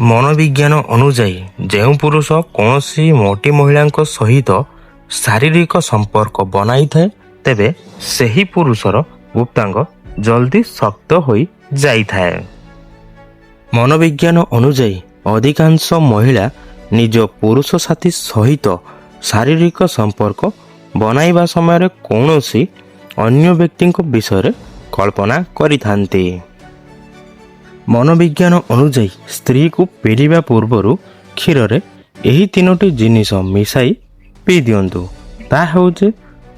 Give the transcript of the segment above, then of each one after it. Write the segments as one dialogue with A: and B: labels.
A: ମନୋବିଜ୍ଞାନ ଅନୁଯାୟୀ ଯେଉଁ ପୁରୁଷ କୌଣସି ମୋଟି ମହିଳାଙ୍କ ସହିତ ଶାରୀରିକ ସମ୍ପର୍କ ବନାଇଥାଏ ତେବେ ସେହି ପୁରୁଷର ଗୁପ୍ତାଙ୍ଗ ଜଲ୍ଦି ଶକ୍ତ ହୋଇଯାଇଥାଏ। ମନୋବିଜ୍ଞାନ ଅନୁଯାୟୀ ଅଧିକାଂଶ ମହିଳା ନିଜ ପୁରୁଷ ସାଥୀ ସହିତ ଶାରୀରିକ ସମ୍ପର୍କ ବନାଇବା ସମୟରେ କୌଣସି ଅନ୍ୟ ବ୍ୟକ୍ତିଙ୍କ ବିଷୟରେ କଳ୍ପନା କରିଥାନ୍ତି। ମନୋବିଜ୍ଞାନ ଅନୁଯାୟୀ ସ୍ତ୍ରୀକୁ ପିଇଥିବା ପୂର୍ବରୁ କ୍ଷୀରରେ ଏହି ତିନୋଟି ଜିନିଷ ମିଶାଇ ପିଇ ଦିଅନ୍ତୁ। ତାହା ହେଉଛି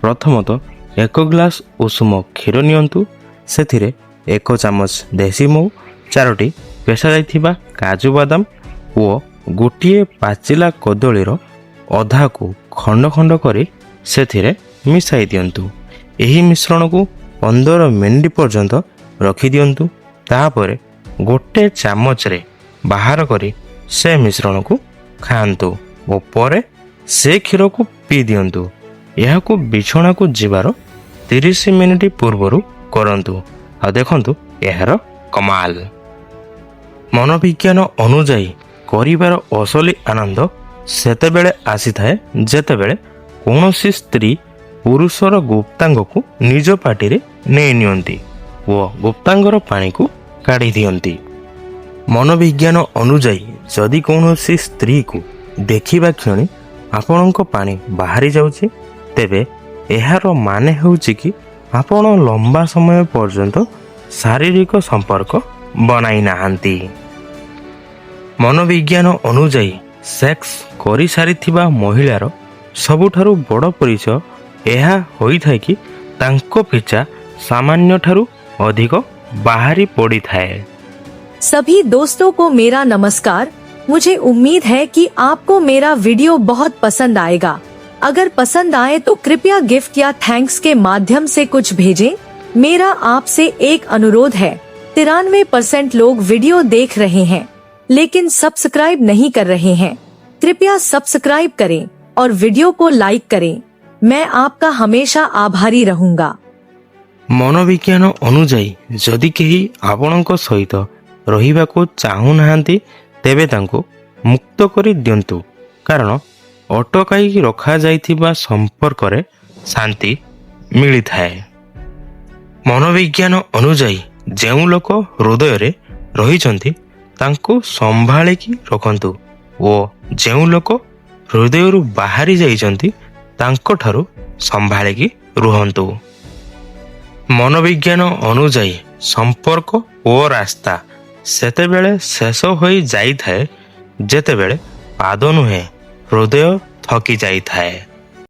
A: ପ୍ରଥମତଃ 1 ଗ୍ଲାସ ଉଷୁମ କ୍ଷୀର ନିଅନ୍ତୁ, ସେଥିରେ 1 ଚାମଚ ଦେଶୀ ମହୁ, 4ଟି ପେଷା ଯାଇଥିବା କାଜୁ ବାଦାମ ଓ ଗୋଟିଏ ପାଚିଲା କଦଳୀର ଅଧାକୁ ଖଣ୍ଡ ଖଣ୍ଡ କରି ସେଥିରେ ମିଶାଇ ଦିଅନ୍ତୁ। ଏହି ମିଶ୍ରଣକୁ 15 ମିନିଟ୍ ପର୍ଯ୍ୟନ୍ତ ରଖିଦିଅନ୍ତୁ। ତାପରେ ଗୋଟେ ଚାମଚରେ ବାହାର କରି ସେ ମିଶ୍ରଣକୁ ଖାଆନ୍ତୁ ଓ ପରେ ସେ କ୍ଷୀରକୁ ପିଇ ଦିଅନ୍ତୁ। ଏହାକୁ ବିଛଣାକୁ ଯିବାର 30 ମିନିଟ୍ ପୂର୍ବରୁ କରନ୍ତୁ ଆଉ ଦେଖନ୍ତୁ ଏହାର କମାଲ। ମନୋବିଜ୍ଞାନ ଅନୁଯାୟୀ କରିବାର ଅସଲି ଆନନ୍ଦ ସେତେବେଳେ ଆସିଥାଏ ଯେତେବେଳେ କୌଣସି ସ୍ତ୍ରୀ ପୁରୁଷର ଗୁପ୍ତାଙ୍ଗକୁ ନିଜ ପାଟିରେ ନେଇ ନିଅନ୍ତି ଓ ଗୁପ୍ତାଙ୍ଗର ପାଣିକୁ କାଢ଼ି ଦିଅନ୍ତି। ମନୋବିଜ୍ଞାନ ଅନୁଯାୟୀ ଯଦି କୌଣସି ସ୍ତ୍ରୀକୁ ଦେଖିବା କ୍ଷଣି ଆପଣଙ୍କ ପାଣି ବାହାରି ଯାଉଛି ତେବେ ଏହାର ମାନେ ହେଉଛି କି ଆପଣ ଲମ୍ବା ସମୟ ପର୍ଯ୍ୟନ୍ତ ଶାରୀରିକ ସମ୍ପର୍କ ବନାଇ ନାହାନ୍ତି। ମନୋବିଜ୍ଞାନ ଅନୁଯାୟୀ ସେକ୍ସ କରିସାରିଥିବା ମହିଳାର ସବୁଠାରୁ ବଡ଼ ପରିଚୟ ଏହା ହୋଇଥାଏ କି ତାଙ୍କ ପିଚା ସାମାନ୍ୟ ଠାରୁ ଅଧିକ ବାହାରି ପଡ଼ିଥାଏ।
B: सभी दोस्तों को मेरा नमस्कार। मुझे उम्मीद है कि आपको मेरा वीडियो बहुत पसंद आएगा। अगर पसंद आए तो कृपया गिफ्ट या थैंक्स के माध्यम से कुछ भेजें। मेरा आपसे एक अनुरोध है, 93% लोग वीडियो देख रहे हैं लेकिन सब्सक्राइब नहीं कर रहे हैं। कृपया सब्सक्राइब करें और वीडियो को लाइक करें। मैं आपका हमेशा आभारी रहूंगा।
A: ମନୋବିଜ୍ଞାନ ଅନୁଯାୟୀ ଯଦି କେହି ଆପଣଙ୍କ ସହିତ ରହିବାକୁ ଚାହୁଁନାହାନ୍ତି ତେବେ ତାଙ୍କୁ ମୁକ୍ତ କରି ଦିଅନ୍ତୁ, କାରଣ ଅଟକାଇ ରଖାଯାଇଥିବା ସମ୍ପର୍କରେ ଶାନ୍ତି ମିଳିଥାଏ। ମନୋବିଜ୍ଞାନ ଅନୁଯାୟୀ ଯେଉଁ ଲୋକ ହୃଦୟରେ ରହିଛନ୍ତି ତାଙ୍କୁ ସମ୍ଭାଳିକି ରଖନ୍ତୁ ଓ ଯେଉଁ ଲୋକ ହୃଦୟରୁ ବାହାରି ଯାଇଛନ୍ତି ତାଙ୍କଠାରୁ ସମ୍ଭାଳିକି ରୁହନ୍ତୁ। ମନୋବିଜ୍ଞାନ ଅନୁଯାୟୀ ସମ୍ପର୍କ ଓ ରାସ୍ତା ସେତେବେଳେ ଶେଷ ହୋଇଯାଇଥାଏ ଯେତେବେଳେ ପାଦ ନୁହେଁ ହୃଦୟ ଥକି ଯାଇଥାଏ।